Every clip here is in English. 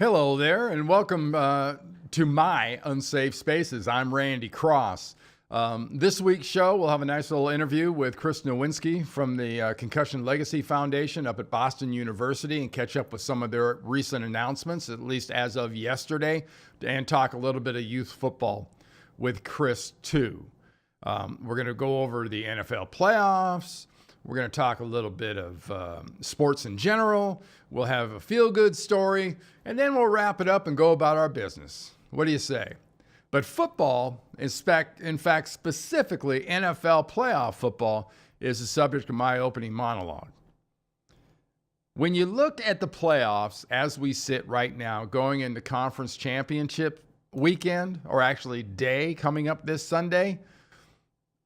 Hello there, and welcome to my Unsafe Spaces. I'm Randy Cross. This week's show, we'll have a nice little interview with Chris Nowinski from the Concussion Legacy Foundation up at Boston University and catch up with some of their recent announcements, at least as of yesterday, and talk a little bit of youth football with Chris, too. We're going to go over the NFL playoffs. We're going to talk a little bit of sports in general. We'll have a feel-good story, and then we'll wrap it up and go about our business. What do you say? But football, in fact, specifically NFL playoff football, is the subject of my opening monologue. When you look at the playoffs as we sit right now, going into conference championship weekend, or actually day coming up this Sunday,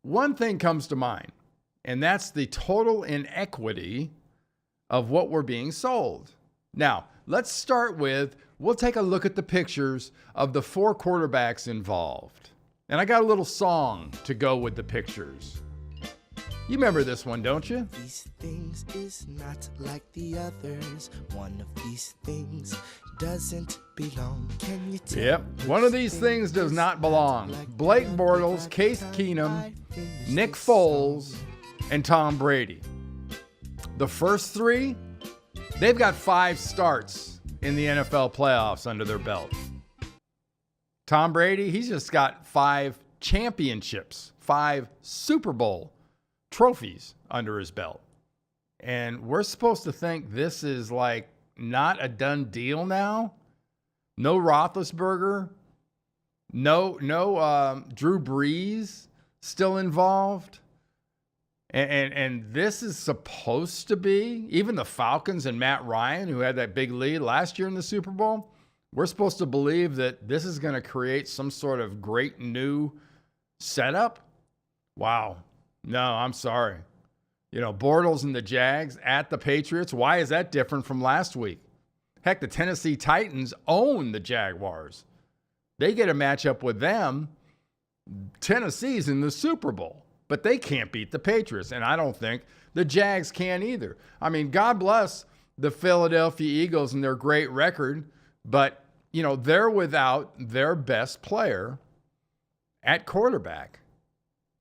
one thing comes to mind, and that's the total inequity of what we're being sold. Now, let's start with, we'll take a look at the pictures of the 4 quarterbacks involved. And I got a little song to go with the pictures. You remember this one, don't you? These things is not like the others. One of these things doesn't belong. Can you tell? Yep, one of these things does not belong. Blake Bortles, Case Keenum, Nick Foles, and Tom Brady. The first 3, they've got 5 starts in the NFL playoffs under their belt. Tom Brady, he's just got 5 championships, 5 Super Bowl trophies under his belt. And we're supposed to think this is like not a done deal now? No Roethlisberger, no Drew Brees still involved. And this is supposed to be, even the Falcons and Matt Ryan, who had that big lead last year in the Super Bowl, we're supposed to believe that this is going to create some sort of great new setup? Wow. No, I'm sorry. You know, Bortles and the Jags at the Patriots, why is that different from last week? Heck, the Tennessee Titans own the Jaguars. They get a matchup with them. Tennessee's in the Super Bowl. But they can't beat the Patriots, and I don't think the Jags can either. I mean, God bless the Philadelphia Eagles and their great record, but, you know, they're without their best player at quarterback.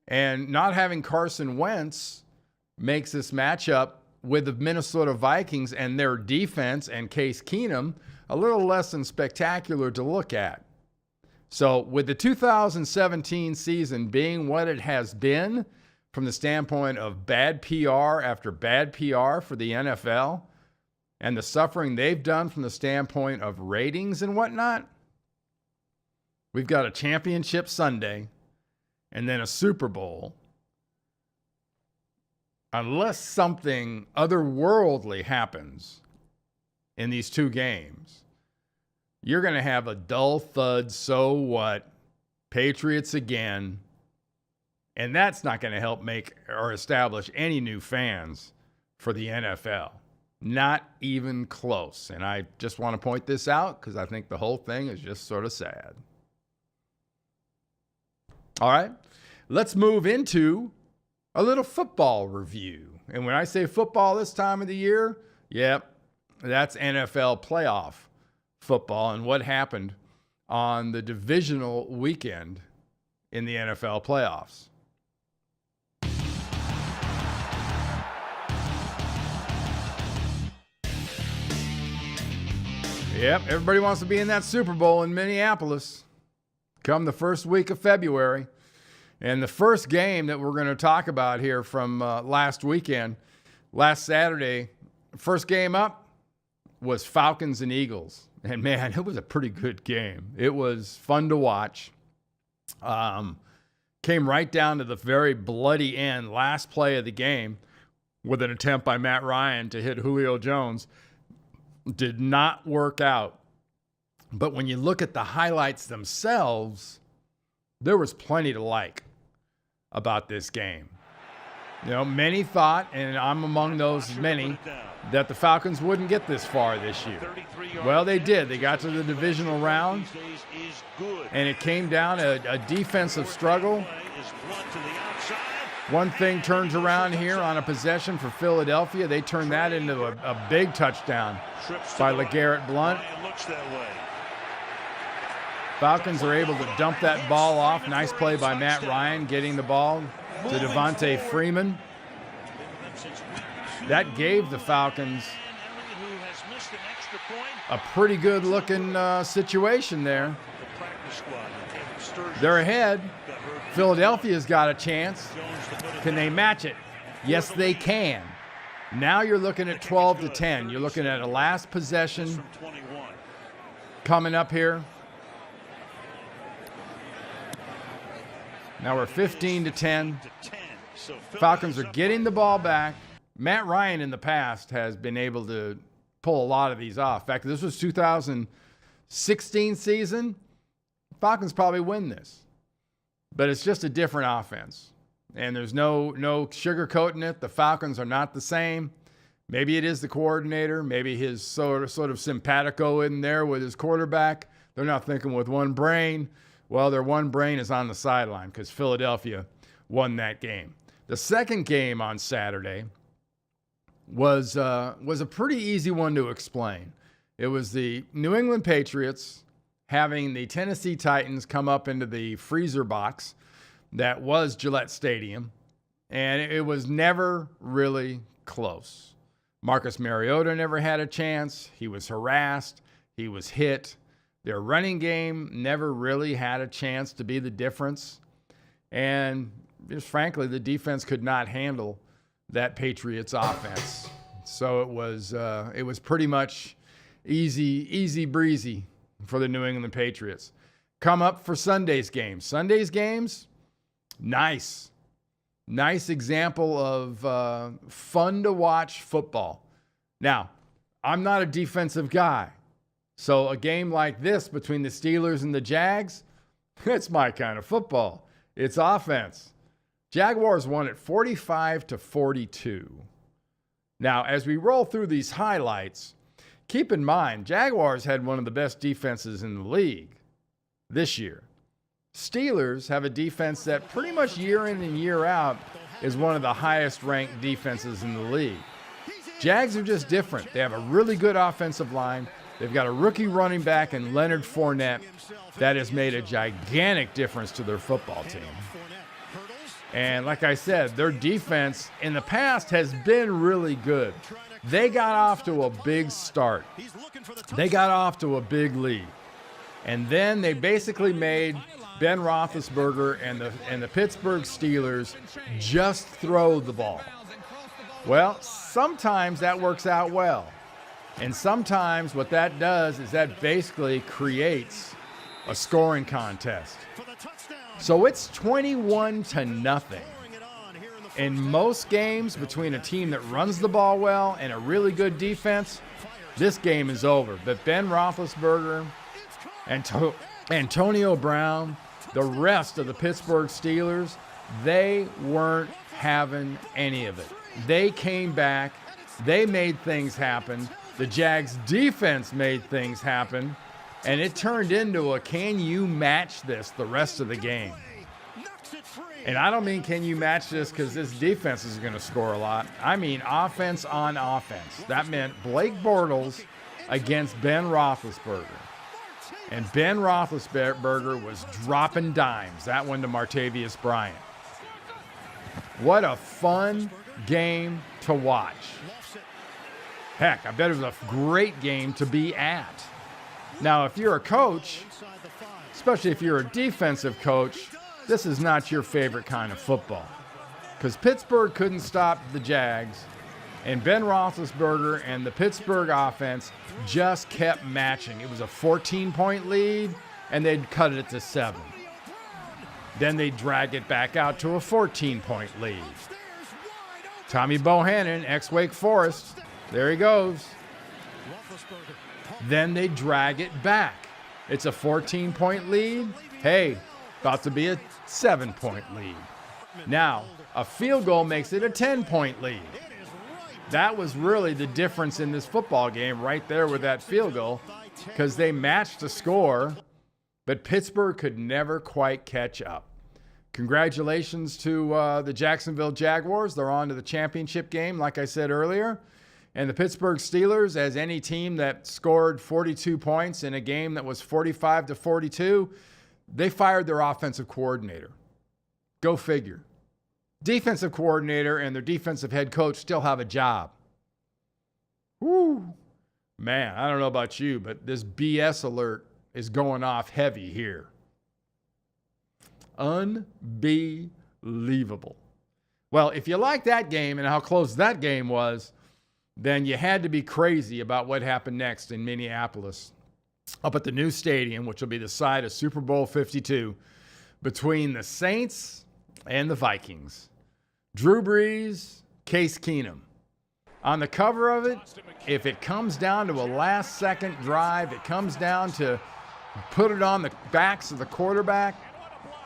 And not having Carson Wentz makes this matchup with the Minnesota Vikings and their defense and Case Keenum a little less than spectacular to look at. So with the 2017 season being what it has been from the standpoint of bad PR after bad PR for the NFL and the suffering they've done from the standpoint of ratings and whatnot, we've got a championship Sunday and then a Super Bowl. Unless something otherworldly happens in these 2 games, you're going to have a dull thud, so what, Patriots again, and that's not going to help make or establish any new fans for the NFL. Not even close. And I just want to point this out because I think the whole thing is just sort of sad. All right, let's move into a little football review. And when I say football this time of the year, yep, that's NFL playoff football and what happened on the divisional weekend in the NFL playoffs. Yep, everybody wants to be in that Super Bowl in Minneapolis come the first week of February. And the first game that we're going to talk about here from last Saturday, first game up was Falcons and Eagles. And man, it was a pretty good game. It was fun to watch. Came right down to the very bloody end, last play of the game, with an attempt by Matt Ryan to hit Julio Jones. Did not work out. But when you look at the highlights themselves, there was plenty to like about this game. You know, many thought, and I'm among those many, that the Falcons wouldn't get this far this year. Well, they did. They got to the divisional round, and it came down to a defensive struggle. One thing turns around here on a possession for Philadelphia. They turn that into a big touchdown by LeGarrette Blount. Falcons are able to dump that ball off. Nice play by Matt Ryan, getting the ball to Devontae Freeman. That gave the Falcons a pretty good looking situation there. They're ahead. Philadelphia's got a chance. Can they match it? Yes, they can. Now you're looking at 12-10. You're looking at a last possession coming up here. Now we're 15-10. Falcons are getting the ball back. Matt Ryan in the past has been able to pull a lot of these off. In fact, this was 2016 season. Falcons probably win this. But it's just a different offense. And there's no sugarcoating it. The Falcons are not the same. Maybe it is the coordinator. Maybe his sort of simpatico in there with his quarterback. They're not thinking with one brain. Well, their one brain is on the sideline because Philadelphia won that game. The second game on Saturday was a pretty easy one to explain. It was the New England Patriots having the Tennessee Titans come up into the freezer box that was Gillette Stadium, and it was never really close. Marcus Mariota never had a chance. He was harassed. He was hit. Their running game never really had a chance to be the difference. And just frankly, the defense could not handle that Patriots offense. So it was pretty much easy breezy for the New England Patriots. Come up for Sunday's games. Sunday's games, nice example of fun to watch football. Now, I'm not a defensive guy. So a game like this between the Steelers and the Jags, it's my kind of football. It's offense. Jaguars won it 45-42. Now, as we roll through these highlights, keep in mind, Jaguars had one of the best defenses in the league this year. Steelers have a defense that pretty much year in and year out is one of the highest ranked defenses in the league. Jags are just different. They have a really good offensive line. They've got a rookie running back in Leonard Fournette that has made a gigantic difference to their football team. And like I said, their defense in the past has been really good. They got off to a big start. They got off to a big lead. And then they basically made Ben Roethlisberger and the Pittsburgh Steelers just throw the ball. Well, sometimes that works out well. And sometimes what that does is that basically creates a scoring contest. So it's 21-0. In most games between a team that runs the ball well and a really good defense, this game is over. But Ben Roethlisberger, Antonio Brown, the rest of the Pittsburgh Steelers, they weren't having any of it. They came back. They made things happen. The Jags defense made things happen, and it turned into a can you match this the rest of the game. And I don't mean can you match this because this defense is going to score a lot. I mean offense on offense. That meant Blake Bortles against Ben Roethlisberger. And Ben Roethlisberger was dropping dimes. That one to Martavius Bryant. What a fun game to watch. Heck, I bet it was a great game to be at. Now, if you're a coach, especially if you're a defensive coach, this is not your favorite kind of football. Because Pittsburgh couldn't stop the Jags, and Ben Roethlisberger and the Pittsburgh offense just kept matching. It was a 14-point lead, and they'd cut it to 7. Then they'd drag it back out to a 14-point lead. Tommy Bohannon, ex-Wake Forest, there he goes. Then they drag it back. It's a 14-point lead. Hey, about to be a 7-point lead. Now, a field goal makes it a 10-point lead. That was really the difference in this football game right there with that field goal, because they matched the score, but Pittsburgh could never quite catch up. Congratulations to the Jacksonville Jaguars. They're on to the championship game, like I said earlier. And the Pittsburgh Steelers, as any team that scored 42 points in a game that was 45-42, they fired their offensive coordinator. Go figure. Defensive coordinator and their defensive head coach still have a job. Woo. Man, I don't know about you, but this BS alert is going off heavy here. Unbelievable. Well, if you like that game and how close that game was, then you had to be crazy about what happened next in Minneapolis, up at the new stadium, which will be the site of Super Bowl 52, between the Saints and the Vikings. Drew Brees, Case Keenum. On the cover of it, if it comes down to a last-second drive, it comes down to put it on the backs of the quarterback,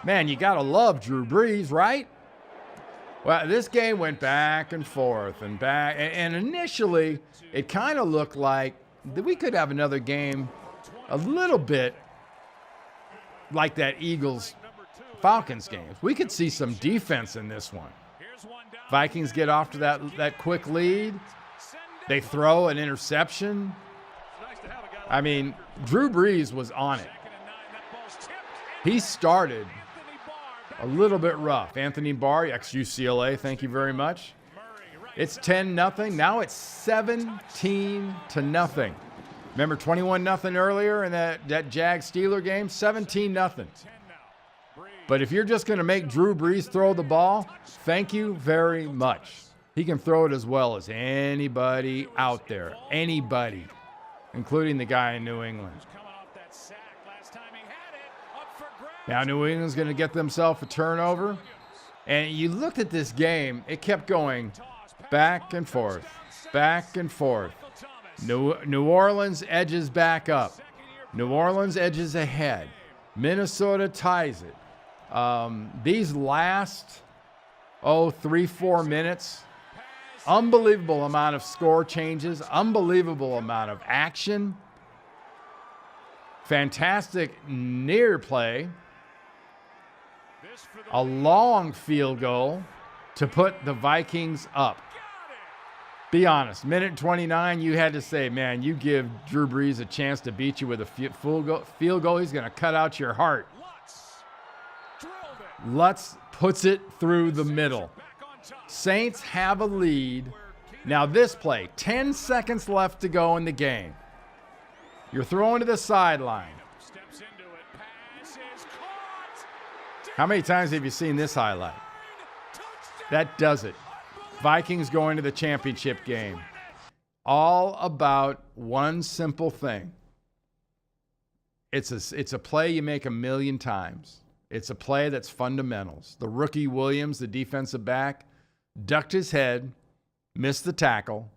man, you got to love Drew Brees, right? Well, this game went back and forth and back. And initially, it kind of looked like we could have another game a little bit like that Eagles-Falcons game. We could see some defense in this one. Vikings get off to that quick lead. They throw an interception. I mean, Drew Brees was on it. He started a little bit rough. Anthony Barr, ex-UCLA, thank you very much. It's 10-0. Now it's 17-0. Remember 21-0 earlier in that Jag-Steeler game? 17-0. But if you're just going to make Drew Brees throw the ball, thank you very much. He can throw it as well as anybody out there. Anybody, including the guy in New England. Now New England's going to get themselves a turnover. And you looked at this game, it kept going back and forth, back and forth. New Orleans edges back up. New Orleans edges ahead. Minnesota ties it. These last, 3-4 minutes, unbelievable amount of score changes, unbelievable amount of action. Fantastic near play. A long field goal to put the Vikings up. Be honest, minute 29, you had to say, man, you give Drew Brees a chance to beat you with a field goal, he's going to cut out your heart. Lutz puts it through the middle. Saints have a lead. Now this play, 10 seconds left to go in the game. You're throwing to the sideline. How many times have you seen this highlight? That does it. Vikings going to the championship game. All about one simple thing. It's a play you make a million times. It's a play that's fundamentals. The rookie Williams, the defensive back, ducked his head, missed the tackle,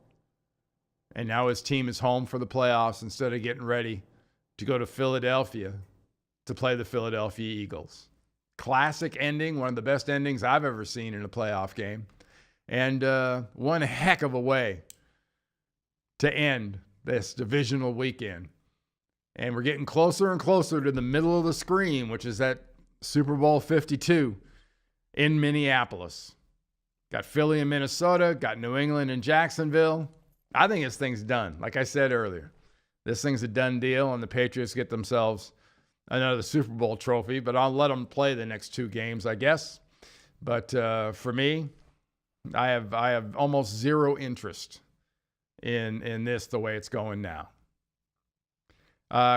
and now his team is home for the playoffs instead of getting ready to go to Philadelphia to play the Philadelphia Eagles. Classic ending, one of the best endings I've ever seen in a playoff game. And one heck of a way to end this divisional weekend. And we're getting closer and closer to the middle of the screen, which is that Super Bowl 52 in Minneapolis. Got Philly and Minnesota, got New England and Jacksonville. I think this thing's done. Like I said earlier, this thing's a done deal, and the Patriots get themselves another Super Bowl trophy, but I'll let them play the next two games, I guess. But for me, I have almost zero interest in this the way it's going now.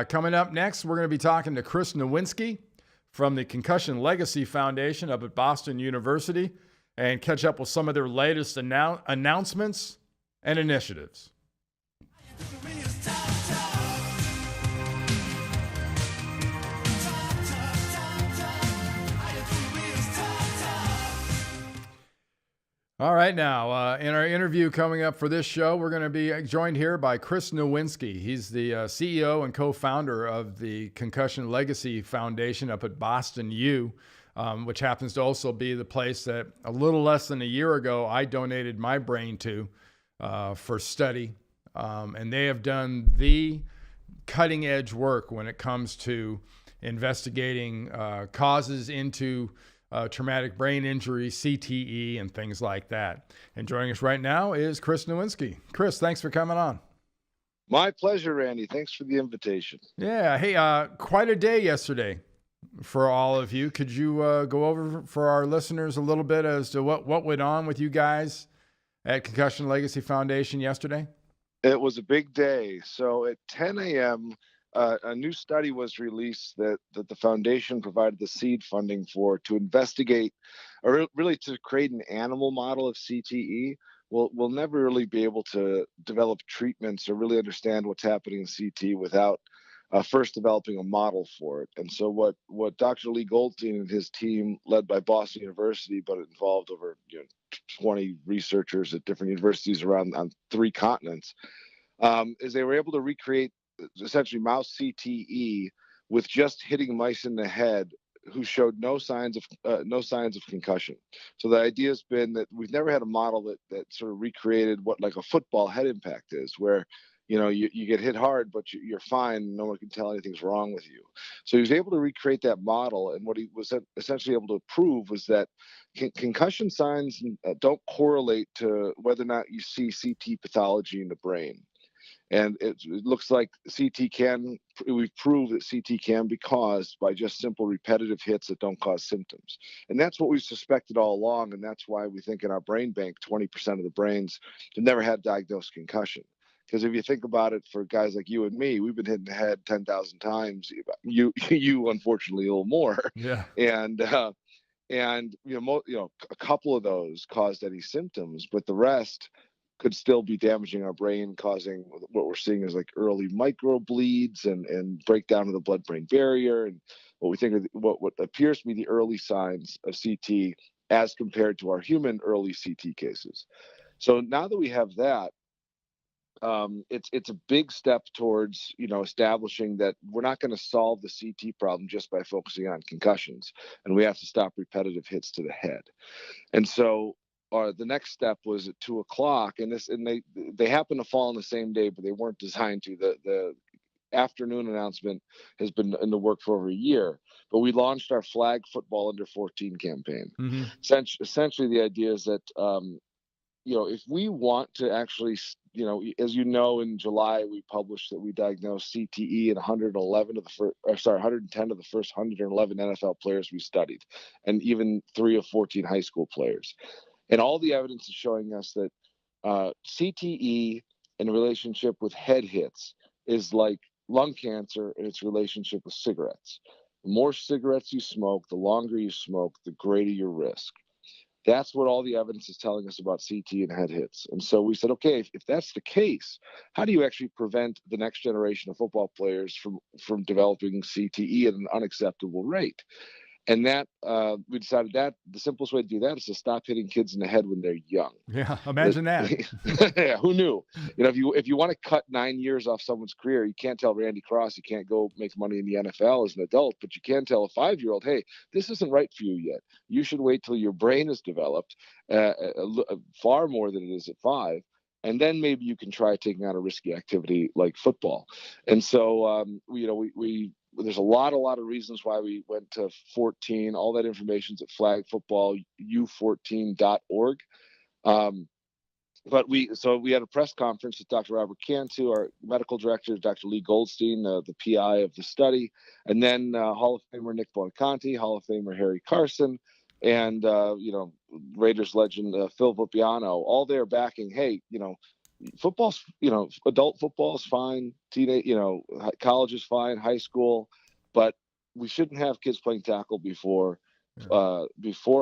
Coming up next, we're going to be talking to Chris Nowinski from the Concussion Legacy Foundation up at Boston University and catch up with some of their latest announcements and initiatives. All right, now, in our interview coming up for this show, we're going to be joined here by Chris Nowinski. He's the CEO and co-founder of the Concussion Legacy Foundation up at Boston U, which happens to also be the place that a little less than a year ago I donated my brain to for study. And they have done the cutting-edge work when it comes to investigating causes into traumatic brain injury, CTE, and things like that. And joining us right now is Chris Nowinski. Chris, thanks for coming on. My pleasure, Randy. Thanks for the invitation. Yeah. Hey, quite a day yesterday for all of you. Could you go over for our listeners a little bit as to what went on with you guys at Concussion Legacy Foundation yesterday? It was a big day. So at 10 a.m., a new study was released that the foundation provided the seed funding for to investigate, or really to create an animal model of CTE. We'll never really be able to develop treatments or really understand what's happening in CT without first developing a model for it. And so what Dr. Lee Goldstein and his team, led by Boston University, but it involved over 20 researchers at different universities around on 3 continents, is they were able to recreate essentially mouse CTE with just hitting mice in the head who showed no signs of concussion. So the idea has been that we've never had a model that sort of recreated what like a football head impact is, where you get hit hard, but you're fine. No one can tell anything's wrong with you. So he was able to recreate that model. And what he was essentially able to prove was that concussion signs don't correlate to whether or not you see CT pathology in the brain. And it looks like we've proved that CT can be caused by just simple repetitive hits that don't cause symptoms. And that's what we suspected all along. And that's why we think in our brain bank, 20% of the brains have never had diagnosed concussion. Because if you think about it, for guys like you and me, we've been hit in the head 10,000 times. You unfortunately a little more. Yeah. And a couple of those caused any symptoms, but the rest could still be damaging our brain, causing what we're seeing is like early micro bleeds and breakdown of the blood-brain barrier, and what we think are what appears to be the early signs of CT as compared to our human early CT cases. So now that we have that, it's a big step towards establishing that we're not going to solve the CT problem just by focusing on concussions, and we have to stop repetitive hits to the head. And so the next step was at 2:00, and they happen to fall on the same day, but they weren't designed to. The afternoon announcement has been in the work for over a year, but we launched our Flag Football Under 14 campaign. Mm-hmm. Essentially, the idea is that if we want to actually, as in July we published that we diagnosed CTE in 110 of the first 111 NFL players we studied, and even 3 of 14 high school players. And all the evidence is showing us that CTE in relationship with head hits is like lung cancer in its relationship with cigarettes. The more cigarettes you smoke, the longer you smoke, the greater your risk. That's what all the evidence is telling us about CT and head hits. And so we said, okay, if that's the case, how do you actually prevent the next generation of football players from developing CTE at an unacceptable rate? And that we decided that the simplest way to do that is to stop hitting kids in the head when they're young. Yeah, imagine that. Yeah, who knew? If you want to cut 9 years off someone's career, you can't tell Randy Cross you can't go make money in the NFL as an adult, but you can tell a 5-year-old, hey, this isn't right for you yet. You should wait till your brain is developed far more than it is at 5. And then maybe you can try taking on a risky activity like football. And so, there's a lot of reasons why we went to 14. All that information's at flagfootballu14.org. But we had a press conference with Dr. Robert Cantu, our medical director, Dr. Lee Goldstein, the PI of the study, and then Hall of Famer Nick Buonaconti, Hall of Famer Harry Carson, and Raiders legend Phil Vipiano, all there backing, hey, football's, adult football is fine, teenage, college is fine, high school, but we shouldn't have kids playing tackle before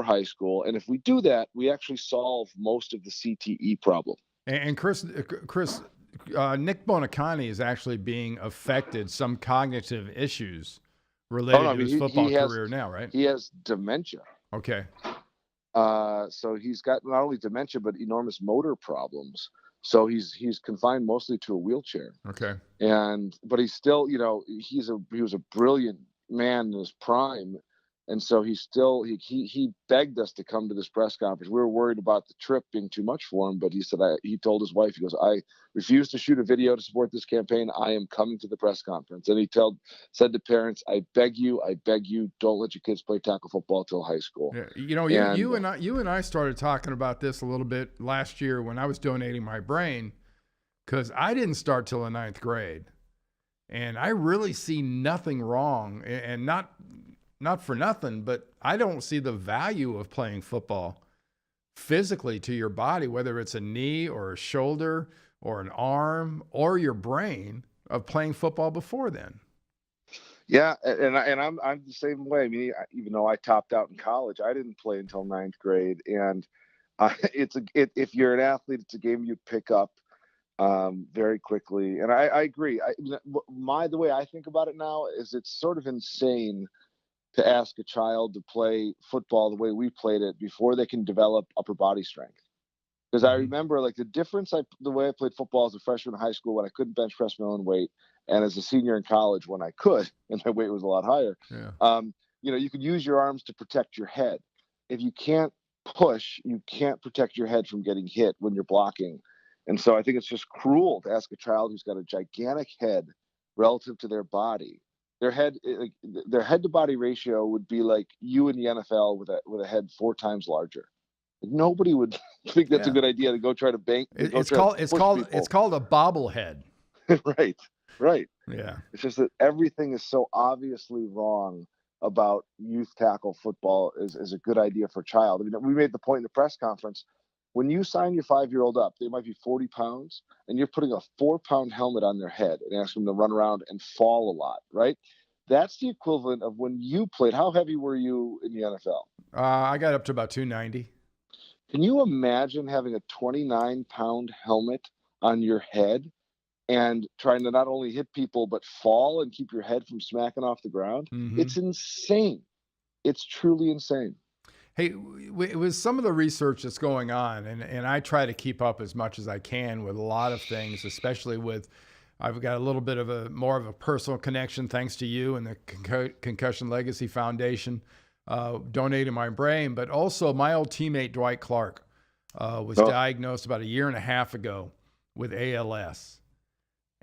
high school. And if we do that, we actually solve most of the CTE problem. And Chris, Nick Buonaconti is actually being affected, some cognitive issues related to his football career now, right? He has dementia. Okay. So he's got not only dementia, but enormous motor problems. So he's confined mostly to a wheelchair. Okay. But he's still, he was a brilliant man in his prime, And so he begged us to come to this press conference. We were worried about the trip being too much for him, but he said, he told his wife, he goes, I refuse to shoot a video to support this campaign. I am coming to the press conference. And he said to parents, I beg you, don't let your kids play tackle football till high school. Yeah, you and I started talking about this a little bit last year when I was donating my brain, because I didn't start till the 9th grade. And I really see nothing wrong, and not for nothing, but I don't see the value of playing football physically to your body, whether it's a knee or a shoulder or an arm or your brain, of playing football before then. Yeah, and I'm the same way. I mean, even though I topped out in college, I didn't play until 9th grade, and if you're an athlete, it's a game you pick up very quickly. And I agree. The way I think about it now is it's sort of insane to ask a child to play football the way we played it before they can develop upper body strength. Because I remember, like, the way I played football as a freshman in high school when I couldn't bench press my own weight, and as a senior in college when I could, and my weight was a lot higher. Yeah. You could use your arms to protect your head. If you can't push, you can't protect your head from getting hit when you're blocking. And so I think it's just cruel to ask a child who's got a gigantic head relative to their body. Their head to body ratio would be like you in the NFL with a head 4 times larger. Nobody would think that's a good idea to go try to bank. It's called a bobblehead. Right. Yeah. It's just that everything is so obviously wrong about youth tackle football is a good idea for a child. I mean, we made the point in the press conference, when you sign your 5-year-old up, they might be 40 pounds, and you're putting a 4-pound helmet on their head and asking them to run around and fall a lot, right? That's the equivalent of when you played. How heavy were you in the NFL? I got up to about 290. Can you imagine having a 29-pound helmet on your head and trying to not only hit people but fall and keep your head from smacking off the ground? Mm-hmm. It's insane. It's truly insane. Hey, it was some of the research that's going on, and I try to keep up as much as I can with a lot of things, especially with, I've got a little bit of more of a personal connection thanks to you and the Concussion Legacy Foundation, donating my brain, but also my old teammate Dwight Clark was diagnosed about 1.5 years ago with ALS,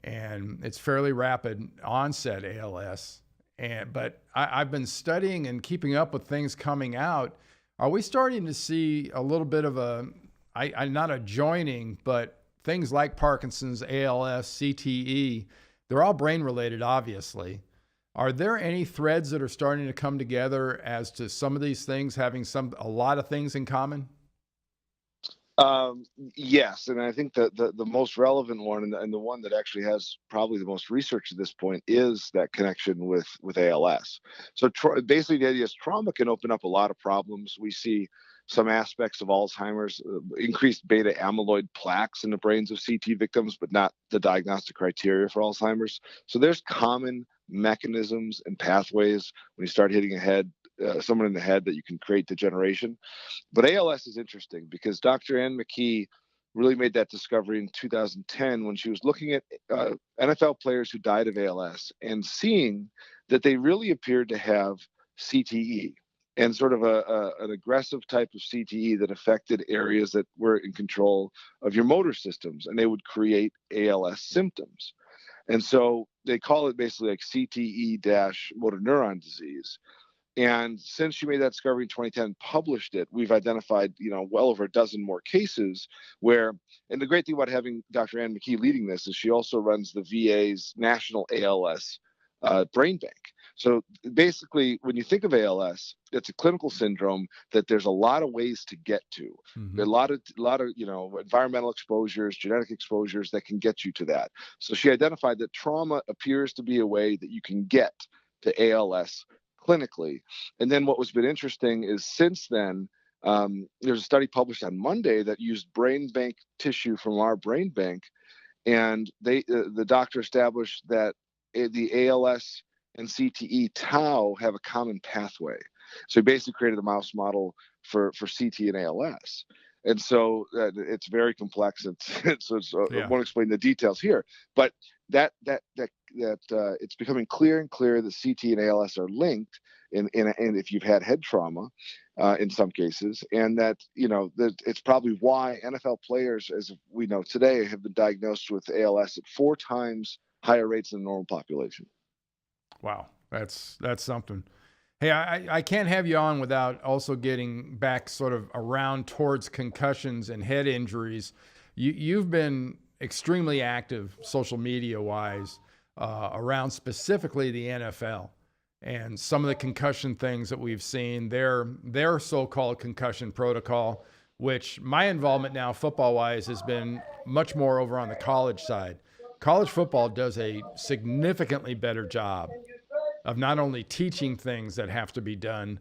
and it's fairly rapid onset ALS. But I've been studying and keeping up with things coming out. Are we starting to see a little bit of not a joining, but things like Parkinson's, ALS, CTE, they're all brain related, obviously. Are there any threads that are starting to come together as to some of these things having a lot of things in common? Yes, and I think that the most relevant one and the one that actually has probably the most research at this point is that connection with ALS. So basically the idea is trauma can open up a lot of problems. We see some aspects of Alzheimer's, increased beta amyloid plaques in the brains of CT victims, but not the diagnostic criteria for Alzheimer's. So there's common mechanisms and pathways when you start hitting someone in the head that you can create degeneration. But ALS is interesting because Dr. Ann McKee really made that discovery in 2010 when she was looking at NFL players who died of ALS and seeing that they really appeared to have CTE, and sort of an aggressive type of CTE that affected areas that were in control of your motor systems, and they would create ALS symptoms. And so they call it basically like CTE-motor neuron disease. And since she made that discovery in 2010, published it, we've identified, well over a dozen more cases where, and the great thing about having Dr. Ann McKee leading this is she also runs the VA's National ALS Brain Bank. So basically, when you think of ALS, it's a clinical syndrome that there's a lot of ways to get to. Mm-hmm. There are a lot of environmental exposures, genetic exposures that can get you to that. So she identified that trauma appears to be a way that you can get to ALS clinically. And then what was been interesting is since then, there's a study published on Monday that used brain bank tissue from our brain bank, and the doctor established that the ALS and CTE tau have a common pathway. So he basically created a mouse model for CT and ALS. And so it's very complex. I Yeah. won't explain the details here, but that it's becoming clearer and clearer that CT and ALS are linked and if you've had head trauma in some cases, and that that it's probably why NFL players, as we know today, have been diagnosed with ALS at 4 times higher rates than the normal population. Wow, that's something. Hey, I can't have you on without also getting back sort of around towards concussions and head injuries. You've been extremely active social media wise around specifically the NFL and some of the concussion things that we've seen, their so-called concussion protocol, which my involvement now football wise has been much more over on the college side. College football does a significantly better job of not only teaching things that have to be done,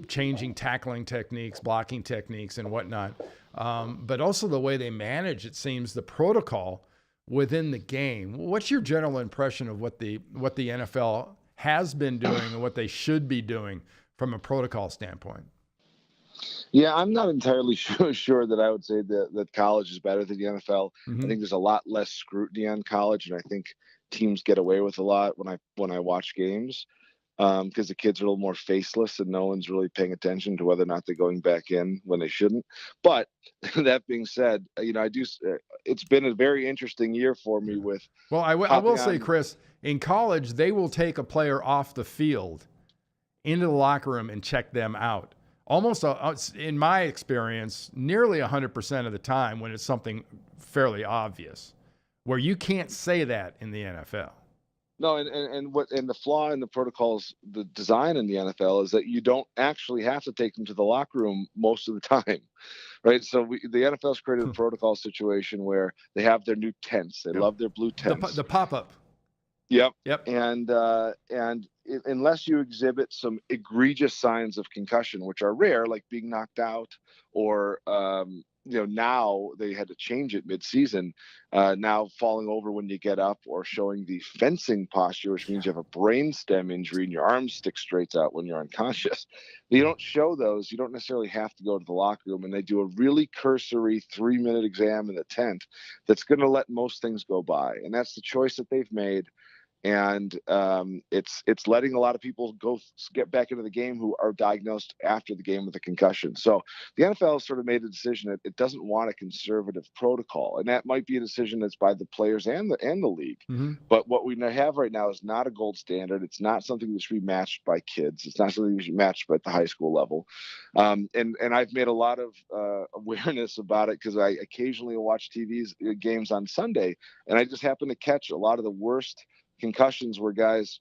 changing tackling techniques, blocking techniques, and whatnot, but also the way they manage, it seems, the protocol within the game. What's your general impression of what the NFL has been doing and what they should be doing from a protocol standpoint? Yeah, I'm not entirely sure that I would say that college is better than the NFL. Mm-hmm. I think there's a lot less scrutiny on college, and I think teams get away with a lot when I watch games because the kids are a little more faceless and no one's really paying attention to whether or not they're going back in when they shouldn't. But that being said, it's been a very interesting year for me with. Well, I will say, Chris, in college, they will take a player off the field into the locker room and check them out. Almost, in my experience, nearly 100% of the time when it's something fairly obvious, where you can't say that in the NFL. No, and the flaw in the protocols, the design in the NFL is that you don't actually have to take them to the locker room most of the time, right? So the NFL's created a protocol situation where they have their new tents. They love their blue tents. The pop-up. Yep. Yep. And unless you exhibit some egregious signs of concussion, which are rare, like being knocked out, or now they had to change it mid-season. Now falling over when you get up, or showing the fencing posture, which means you have a brainstem injury and your arm sticks straight out when you're unconscious. You don't show those. You don't necessarily have to go to the locker room, and they do a really cursory 3-minute exam in the tent that's going to let most things go by, and that's the choice that they've made. And it's letting a lot of people get back into the game who are diagnosed after the game with a concussion. So the NFL has sort of made a decision that it doesn't want a conservative protocol, and that might be a decision that's by the players and the league. Mm-hmm. But what we have right now is not a gold standard. It's not something that should be matched by kids. It's not something that should be matched at the high school level. And I've made a lot of awareness about it because I occasionally watch games on Sunday, and I just happen to catch a lot of the worst concussions where guys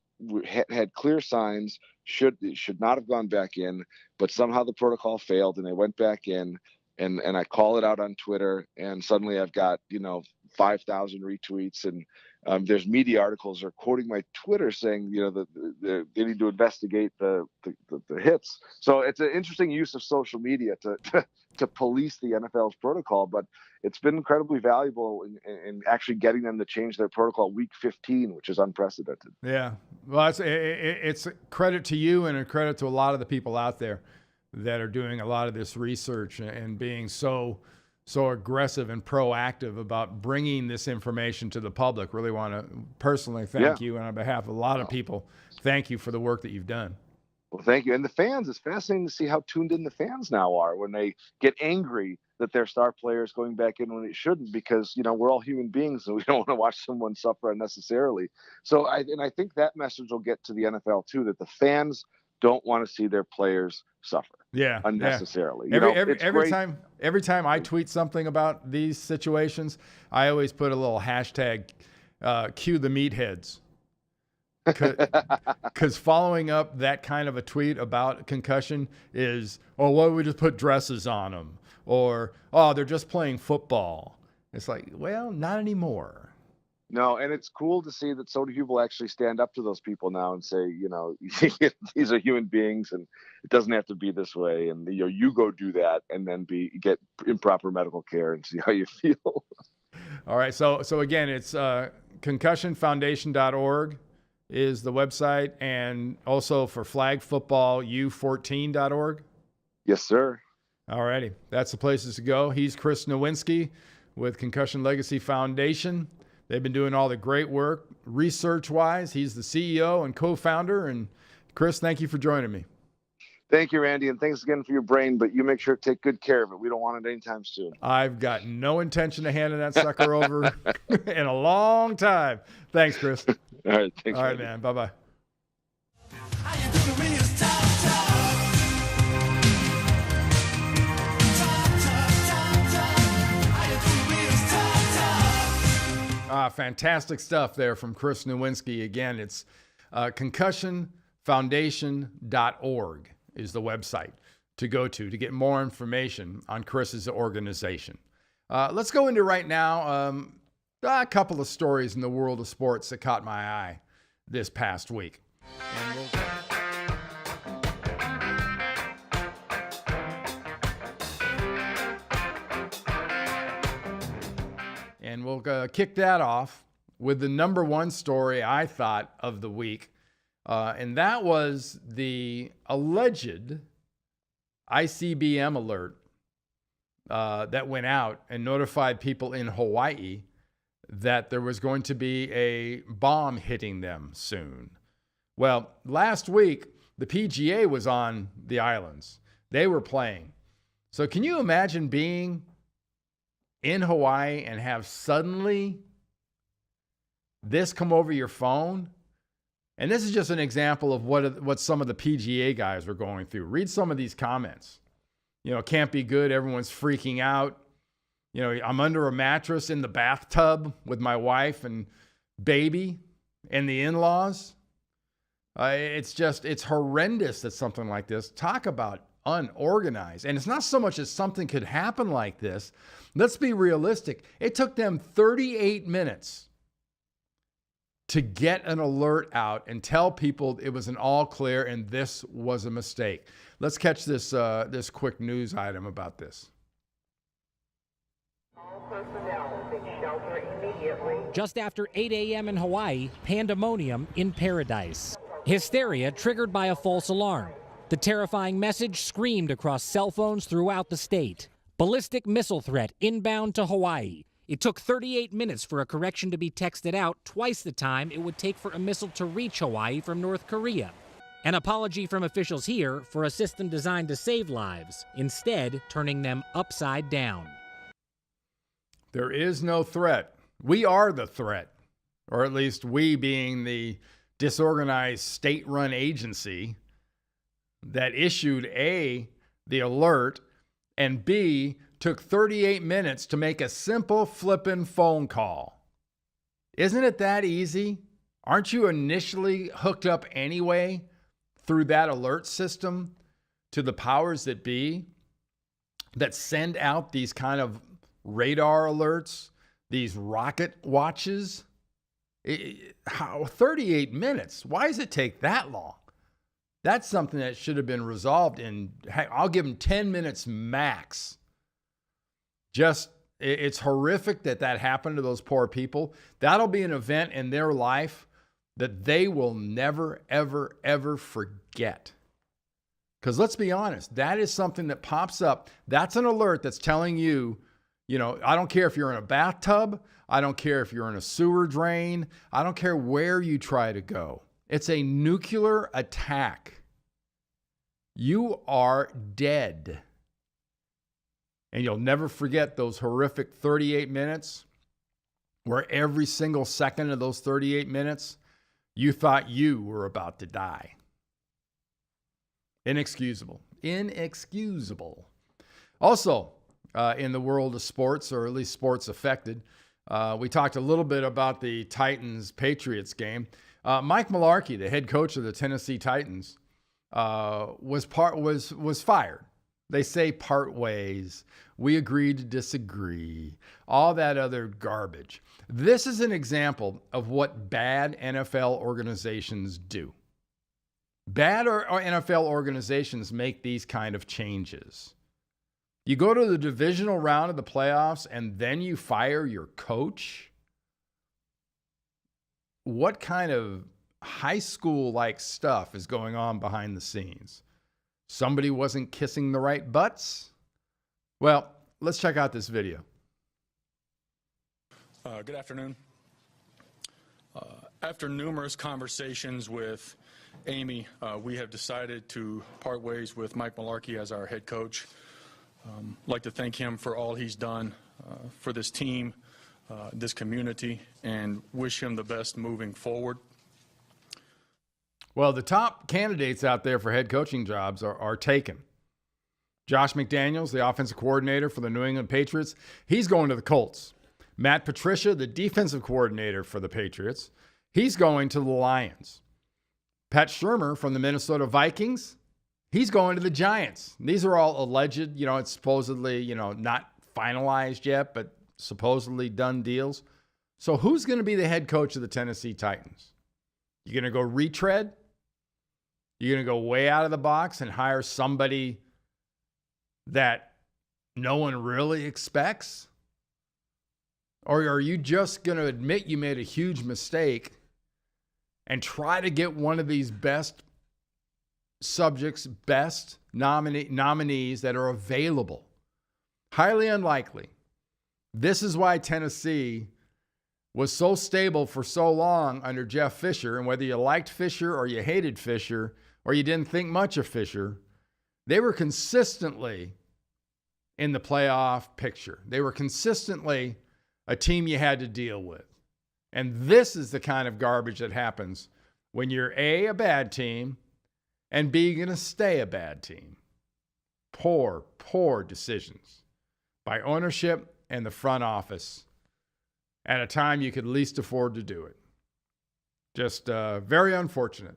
had clear signs, should not have gone back in, but somehow the protocol failed and they went back in, and I call it out on Twitter, and suddenly I've got 5,000 retweets, and there's media articles are quoting my Twitter saying that they need to investigate the hits. So it's an interesting use of social media to police the NFL's protocol, but it's been incredibly valuable in actually getting them to change their protocol week 15, which is unprecedented. Yeah, well, it's a credit to you and a credit to a lot of the people out there that are doing a lot of this research and being so aggressive and proactive about bringing this information to the public. Really want to personally thank you, and on behalf of a lot of people, thank you for the work that you've done. Well, thank you. And the fans, it's fascinating to see how tuned in the fans now are when they get angry that their star player is going back in when it shouldn't, because, we're all human beings and we don't want to watch someone suffer unnecessarily. So I think that message will get to the NFL too, that the fans don't want to see their players suffer unnecessarily. Yeah. Every time I tweet something about these situations, I always put a little hashtag, cue the meatheads. Because following up that kind of a tweet about concussion is, why don't we just put dresses on them? Or, they're just playing football. It's like, well, not anymore. No, and it's cool to see that so many people actually stand up to those people now and say, these are human beings and it doesn't have to be this way. And, you go do that and then get improper medical care and see how you feel. All right. So again, it's concussionfoundation.org. is the website, and also for flag football, u14.org. Yes, sir. All righty. That's the places to go. He's Chris Nowinski with Concussion Legacy Foundation. They've been doing all the great work research-wise. He's the CEO and co-founder. And Chris, thank you for joining me. Thank you, Randy, and thanks again for your brain, but you make sure to take good care of it. We don't want it anytime soon. I've got no intention of handing that sucker over in a long time. Thanks, Chris. All right, thanks. All right, Randy. man. Bye-bye. Fantastic stuff there from Chris Nowinski. Again, it's concussionfoundation.org is the website to go to get more information on Chris's organization. Let's go into right now a couple of stories in the world of sports that caught my eye this past week. And we'll kick that off with the number one story I thought of the week. And that was the alleged ICBM alert that went out and notified people in Hawaii that there was going to be a bomb hitting them soon. Well, last week, the PGA was on the islands. They were playing. So can you imagine being in Hawaii and have suddenly this come over your phone? And this is just an example of what some of the PGA guys were going through. Read some of these comments. You know, can't be good. Everyone's freaking out. You know, I'm under a mattress in the bathtub with my wife and baby and the in-laws. It's horrendous that something like this. Talk about unorganized. And it's not so much as something could happen like this. Let's be realistic. It took them 38 minutes to get an alert out and tell people it was an all clear and this was a mistake. Let's catch this quick news item about this. All personnel take shelter immediately. Just after 8 a.m. in Hawaii, pandemonium in paradise. Hysteria triggered by a false alarm. The terrifying message screamed across cell phones throughout the state. Ballistic missile threat inbound to Hawaii. It took 38 minutes for a correction to be texted out, twice the time it would take for a missile to reach Hawaii from North Korea. An apology from officials here for a system designed to save lives, instead turning them upside down. There is no threat. We are the threat, or at least we being the disorganized state-run agency that issued A, the alert, and B, took 38 minutes to make a simple flippin' phone call. Isn't it that easy? Aren't you initially hooked up anyway through that alert system to the powers that be that send out these kind of radar alerts, these rocket watches? 38 minutes? Why does it take that long? That's something that should have been resolved in, I'll give them 10 minutes max. It's horrific that happened to those poor people. That'll be an event in their life that they will never, ever, ever forget. Because let's be honest, that is something that pops up. That's an alert that's telling you, I don't care if you're in a bathtub. I don't care if you're in a sewer drain. I don't care where you try to go. It's a nuclear attack. You are dead. And you'll never forget those horrific 38 minutes where every single second of those 38 minutes, you thought you were about to die. Inexcusable. Inexcusable. Also, in the world of sports, or at least sports affected, we talked a little bit about the Titans-Patriots game. Mike Mularkey, the head coach of the Tennessee Titans, was fired. They say part ways. We agree to disagree. All that other garbage. This is an example of what bad NFL organizations do. Bad NFL organizations make these kind of changes. You go to the divisional round of the playoffs and then you fire your coach? What kind of high school-like stuff is going on behind the scenes? Somebody wasn't kissing the right butts? Well, let's check out this video. Good afternoon. After numerous conversations with Amy, we have decided to part ways with Mike Malarkey as our head coach. I'd like to thank him for all he's done for this team, this community, and wish him the best moving forward. Well, the top candidates out there for head coaching jobs are taken. Josh McDaniels, the offensive coordinator for the New England Patriots, he's going to the Colts. Matt Patricia, the defensive coordinator for the Patriots, he's going to the Lions. Pat Shurmur from the Minnesota Vikings, he's going to the Giants. These are all alleged, it's supposedly, not finalized yet, but supposedly done deals. So who's going to be the head coach of the Tennessee Titans? You going to go retread? You're going to go way out of the box and hire somebody that no one really expects? Or are you just going to admit you made a huge mistake and try to get one of these best subjects, best nominees that are available? Highly unlikely. This is why Tennessee was so stable for so long under Jeff Fisher, and whether you liked Fisher or you hated Fisher or you didn't think much of Fisher, they were consistently in the playoff picture. They were consistently a team you had to deal with. And this is the kind of garbage that happens when you're A, bad team, and B, going to stay a bad team. Poor decisions by ownership and the front office at a time you could least afford to do it. Just very unfortunate.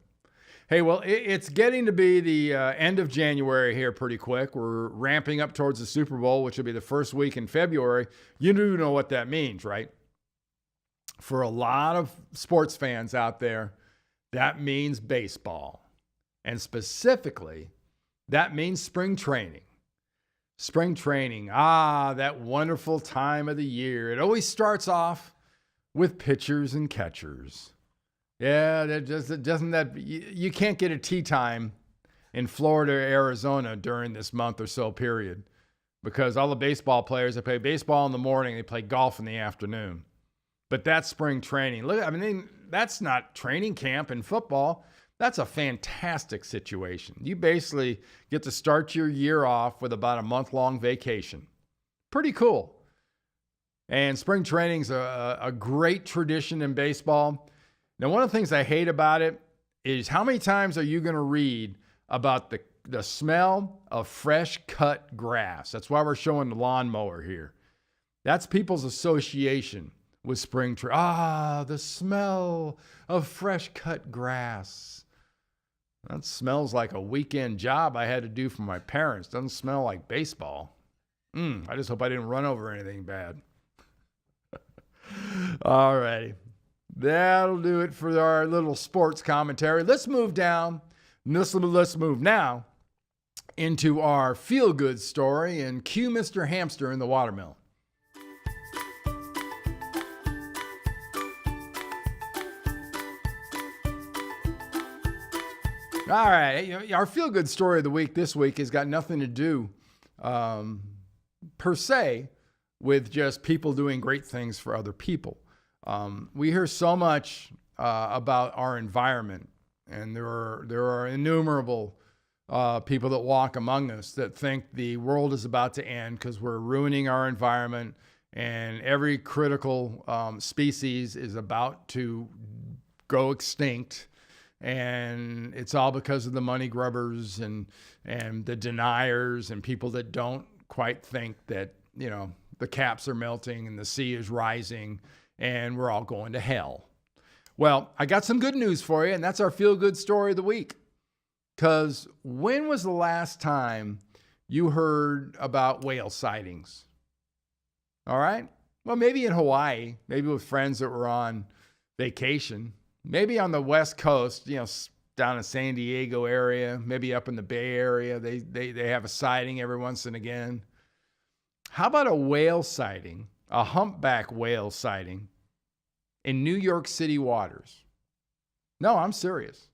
Hey, well, it's getting to be the end of January here pretty quick. We're ramping up towards the Super Bowl, which will be the first week in February. You do know what that means, right? For a lot of sports fans out there, that means baseball. And specifically, that means spring training. Spring training, that wonderful time of the year. It always starts off with pitchers and catchers. Yeah, you can't get a tee time in Florida or Arizona during this month or so period, because all the baseball players, they play baseball in the morning, they play golf in the afternoon. But that's spring training. Look, that's not training camp in football. That's a fantastic situation. You basically get to start your year off with about a month-long vacation. Pretty cool. And spring training's a great tradition in baseball. Now, one of the things I hate about it is how many times are you going to read about the smell of fresh cut grass? That's why we're showing the lawnmower here. That's people's association with spring training. The smell of fresh cut grass. That smells like a weekend job I had to do for my parents. Doesn't smell like baseball. I just hope I didn't run over anything bad. All righty. That'll do it for our little sports commentary. Let's move down. Let's move now into our feel-good story and cue Mr. Hamster in the watermelon. All right. Our feel-good story of the week this week has got nothing to do per se with just people doing great things for other people. We hear so much about our environment, and there are innumerable people that walk among us that think the world is about to end because we're ruining our environment, and every critical species is about to go extinct. And it's all because of the money grubbers and the deniers and people that don't quite think that, the caps are melting and the sea is rising and we're all going to hell. Well, I got some good news for you, and that's our feel-good story of the week. Because when was the last time you heard about whale sightings? All right? Well, maybe in Hawaii, maybe with friends that were on vacation. Maybe on the West Coast, down in San Diego area, maybe up in the Bay Area, they have a sighting every once and again. How about a whale sighting, a humpback whale sighting in New York City waters? No, I'm serious.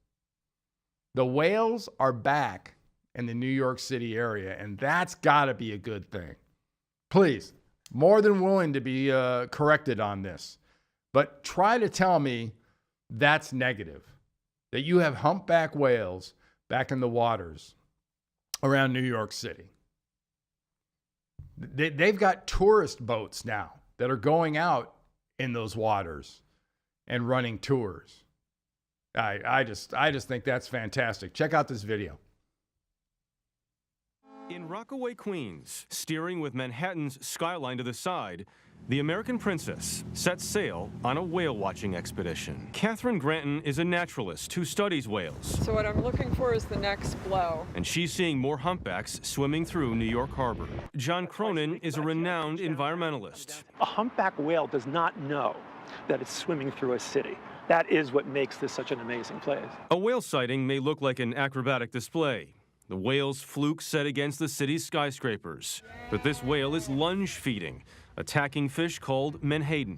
The whales are back in the New York City area, and that's got to be a good thing. Please, more than willing to be corrected on this. But try to tell me that's negative, that you have humpback whales back in the waters around New York City. They've got tourist boats now that are going out in those waters and running tours. I just think that's fantastic. Check out this video. In Rockaway, Queens, steering with Manhattan's skyline to the side, the American Princess sets sail on a whale-watching expedition. Catherine Granton is a naturalist who studies whales. So what I'm looking for is the next blow. And she's seeing more humpbacks swimming through New York Harbor. John Cronin is a renowned environmentalist. A humpback whale does not know that it's swimming through a city. That is what makes this such an amazing place. A whale sighting may look like an acrobatic display. The whale's fluke set against the city's skyscrapers. But this whale is lunge feeding, attacking fish called menhaden.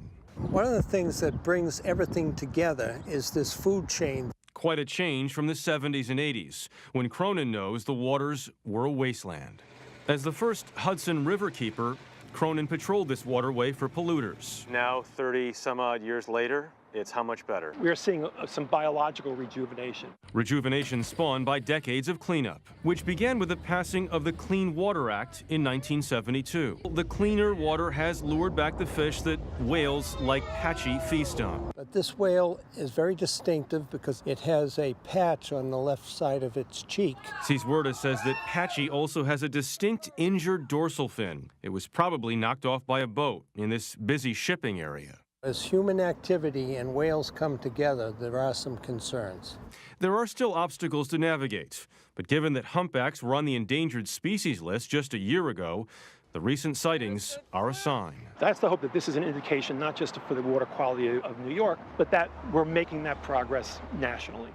One of the things that brings everything together is this food chain. Quite a change from the 70s and 80s, when Cronin knows the waters were a wasteland. As the first Hudson River keeper, Cronin patrolled this waterway for polluters. Now, 30-some-odd years later, it's how much better? We are seeing some biological rejuvenation. Rejuvenation spawned by decades of cleanup, which began with the passing of the Clean Water Act in 1972. The cleaner water has lured back the fish that whales like Patchy feast on. But this whale is very distinctive because it has a patch on the left side of its cheek. Seaswerda says that Patchy also has a distinct injured dorsal fin. It was probably knocked off by a boat in this busy shipping area. As human activity and whales come together, there are some concerns. There are still obstacles to navigate, but given that humpbacks were on the endangered species list just a year ago, the recent sightings are a sign. That's the hope, that this is an indication not just for the water quality of New York, but that we're making that progress nationally.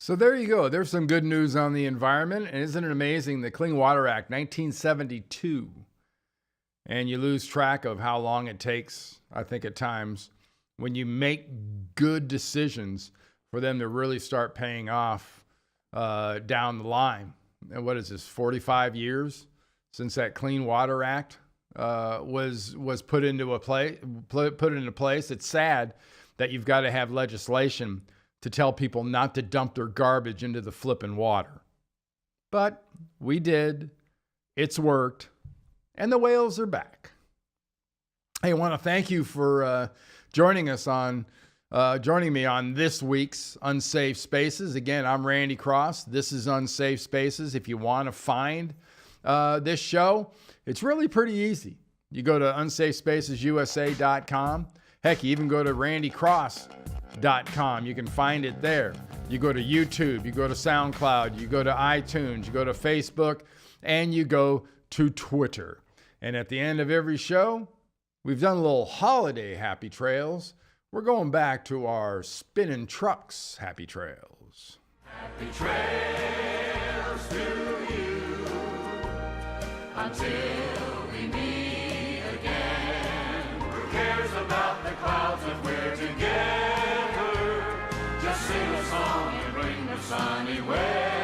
So there you go. There's some good news on the environment. And isn't it amazing? The Clean Water Act, 1972. And you lose track of how long it takes, I think, at times, when you make good decisions for them to really start paying off down the line. And what is this, 45 years since that Clean Water Act was put into place? It's sad that you've got to have legislation to tell people not to dump their garbage into the flipping water. But we did. It's worked. And the whales are back. Hey, I want to thank you for joining me on this week's Unsafe Spaces. Again, I'm Randy Cross. This is Unsafe Spaces. If you want to find this show, it's really pretty easy. You go to unsafespacesusa.com. Heck, you even go to randycross.com. You can find it there. You go to YouTube, you go to SoundCloud, you go to iTunes, you go to Facebook, and you go to Twitter. And at the end of every show, we've done a little holiday happy trails. We're going back to our spinning trucks happy trails. Happy trails to you until we meet again. Who cares about the clouds when we're together? Just sing a song and bring the sunny weather.